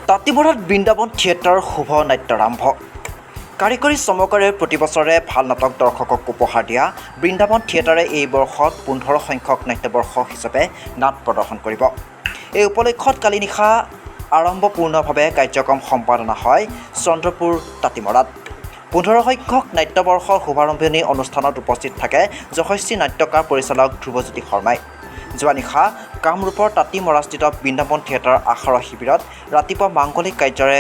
তাঁতিমৰাত Vrindavan theatre শুভ নাট্যাৰম্ভ। কাৰিকৰী চমকেৰে প্ৰতিবছৰে ভাল নাটক দৰ্শকক উপহাৰ দিয়া বৃন্দাবন থিয়েটাৰে এই বৰ্ষত 15 সংখ্যক নাট্যবৰ্ষ হিচাপে নাট প্ৰদৰ্শন কৰিব। এই উপলক্ষত কালি নিশা আড়ম্বৰপূৰ্ণভাৱে কাৰ্যক্ৰম সম্পাদনা হয় চন্দ্ৰপুৰ তাঁতিমৰাত। 15 সংখ্যক নাট্যবৰ্ষৰ শুভাৰম্ভণি অনুষ্ঠানত উপস্থিত থাকে যশস্বী নাট্যকাৰ পৰিচালক ধ্ৰুৱজ্যোতি শৰ্মাই। যোৱা নিশা কামৰূপৰ তাঁতিমৰাস্থিত বৃন্দাবন থিয়েটাৰ আখৰা শিবিৰত ৰাতিপুৱা মাংগলিক কাৰ্যৰে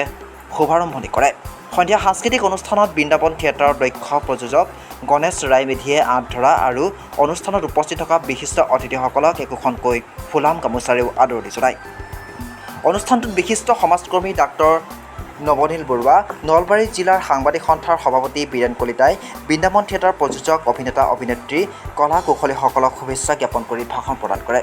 শুভাৰম্ভণি কৰে। সন্ধিয়া সাংস্কৃতিক অনুষ্ঠানত বৃন্দাবন থিয়েটাৰৰ দক্ষ প্ৰযোজক গণেশ ৰায়মেধিয়ে আঁত ধৰা আৰু অনুষ্ঠানত উপস্থিত থকা বিশিষ্ট অতিথিসকলক একোখনকৈ ফুলাম গামোচাৰেও আদৰণি জনায়। অনুষ্ঠানটোত বিশিষ্ট সমাজকৰ্মী ডাক্তৰ নৱনীল বৰুৱা, নলবাৰী জিলাৰ সাংবাদিক সন্থাৰ সভাপতি বীৰেন কলিতাই বৃন্দাবন থিয়েটাৰ প্ৰযোজক, অভিনেতা অভিনেত্ৰী, কলা কুশলীসকলক শুভেচ্ছা জ্ঞাপন কৰি ভাষণ প্ৰদান কৰে।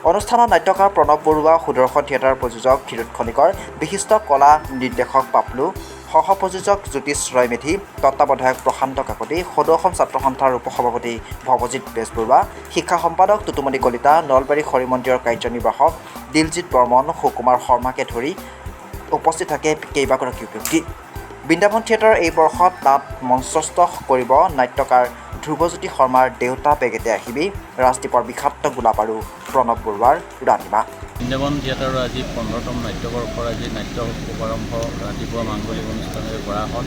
অনুষ্ঠানত নাট্যকাৰ প্ৰণৱ বৰুৱা, সুদৰ্শন থিয়েটাৰ প্ৰযোজক ক্ষীৰোদ খনিকৰ, বিশিষ্ট কলা নিৰ্দেশক পাপলু, সহ-প্ৰযোজক জ্যোতিষ ৰয়মেধি, তত্ত্বাৱধায়ক প্ৰশান্ত কাকতি, সদৌ অসম ছাত্ৰ সন্থাৰ উপসভাপতি ভৱজিৎ বেজবৰুৱা, শিক্ষা সম্পাদক টুটুমণি কলিতা, নলবাৰী হৰি মন্দিৰৰ কাৰ্যনিৰ্বাহক দিলজিৎ বৰ্মন, সুকুমাৰ শৰ্মাকে ধৰি উপস্থিত থাকে কেইবাগৰাকীও ব্যক্তি। বৃন্দাবন থিয়েটাৰৰ এই বৰ্ষত নাট মঞ্চস্থ কৰিব নাট্যকাৰ ধ্ৰুৱজ্যোতি শৰ্মাৰ দেউতা বেগেতে আহিবি, ৰাজদ্বীপৰ বিষাক্ত গোলাপ আৰু প্ৰণৱ বৰুৱাৰ ৰাণীমা। বৃন্দাবন থিয়েটাৰৰ আজি 15তম নাট্যবৰ্ষৰ আজি নাট্য শুভাৰম্ভ ৰাতিপুৱা মাংগলিক অনুষ্ঠানেৰে কৰা হ'ল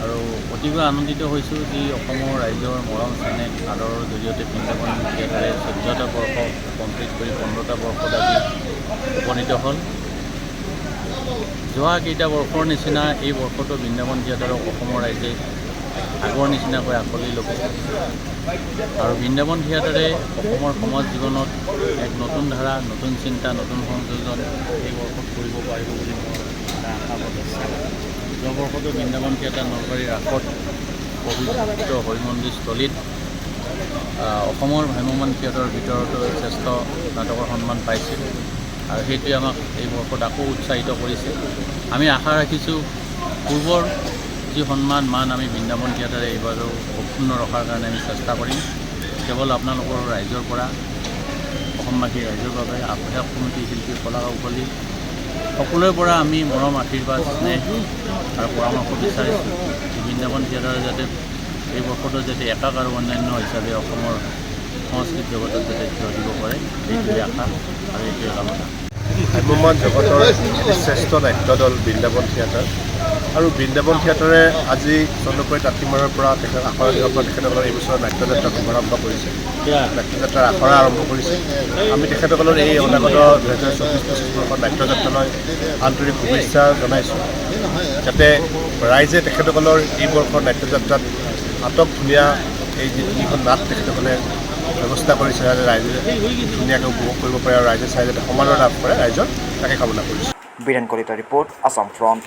আৰু অতিকৈ আনন্দিত হৈছোঁ যি অসমৰ ৰাইজৰ মৰম চেনেহ আদৰৰ জৰিয়তে বৃন্দাবন থিয়েটাৰে 14টা বৰ্ষ কমপ্লিট কৰি 15টা বৰ্ষত আজি উপনীত হ'ল। যোৱা কেইটা বৰ্ষৰ নিচিনা এই বৰ্ষতো বৃন্দাবন থিয়েটাৰক অসমৰ ৰাইজে আগৰ নিচিনাকৈ আঁকোৱালি ল'ব আৰু বৃন্দাবন থিয়েটাৰে অসমৰ সমাজ জীৱনত এক নতুন ধাৰা, নতুন চিন্তা, নতুন সংযোজন এই বৰ্ষত কৰিব পাৰিব বুলি মোৰ এটা আশাবাদ আছে। যোৱা বৰ্ষতো বৃন্দাবন থিয়েটাৰ নলবাৰীৰ ৰাসত পবিত্ৰ হৰিমন্দিৰস্থলীত অসমৰ ভ্ৰাম্যমাণ থিয়েটাৰৰ ভিতৰতো শ্ৰেষ্ঠ নাটকৰ সন্মান পাইছিল আৰু সেইটোৱে আমাক এই বৰ্ষত আকৌ উৎসাহিত কৰিছে। আমি আশা ৰাখিছোঁ পূৰ্বৰ যি সন্মান মান আমি বৃন্দাবন থিয়েটাৰে এইবাৰো অক্ষুণ্ণ ৰখাৰ কাৰণে আমি চেষ্টা কৰিম। কেৱল আপোনালোকৰ ৰাইজৰ পৰা, অসমবাসী ৰাইজৰ বাবে আহ্বায়ক সমিতি, শিল্পী, কলা কৌশলী সকলোৰে পৰা আমি মৰম, আশীৰ্বাদ, স্নেহ আৰু পৰামৰ্শ বিচাৰিছোঁ। বৃন্দাবন থিয়েটাৰে যাতে এই বৰ্ষতো যাতে একাক আৰু অন্যান্য হিচাপে অসমৰ সংস্কৃতি জগতত যাতে থিয় দিব পাৰে, এইটোৱে আশা আৰু এইটোৱে কামনা। ভ্ৰাম্যমাণ জগতৰ এটি শ্ৰেষ্ঠ নাট্য দল বৃন্দাবন থিয়েটাৰ আৰু বৃন্দাবন থিয়েটাৰে আজি চন্দ্ৰপুৰ তাঁতিমৰাৰ পৰা আখৰা দিনৰ পৰা তেখেতসকলৰ এই বছৰৰ নাট্যযাত্ৰা শুভাৰম্ভ কৰিছে, নাট্যযাত্ৰাৰ আখৰা আৰম্ভ কৰিছে। আমি তেখেতসকলৰ এই অনাগত 2024-25 বৰ্ষৰ নাট্যযাত্ৰালৈ আন্তৰিক শুভেচ্ছা জনাইছোঁ, যাতে ৰাইজে তেখেতসকলৰ এই বৰ্ষৰ নাট্যযাত্ৰাত আটক ধুনীয়া এই যি তিনিখন নাট তেখেতসকলে ব্যৱস্থা কৰিছে যাতে ৰাইজে ধুনীয়াকৈ উপভোগ কৰিব পাৰে আৰু ৰাইজে চাই যাতে সমাদৰ লাভ কৰে ৰাইজৰ, তাকে কামনা কৰিছোঁ। বীৰেন কলিতাৰ ৰিপৰ্ট, আছাম ফ্ৰণ্ট।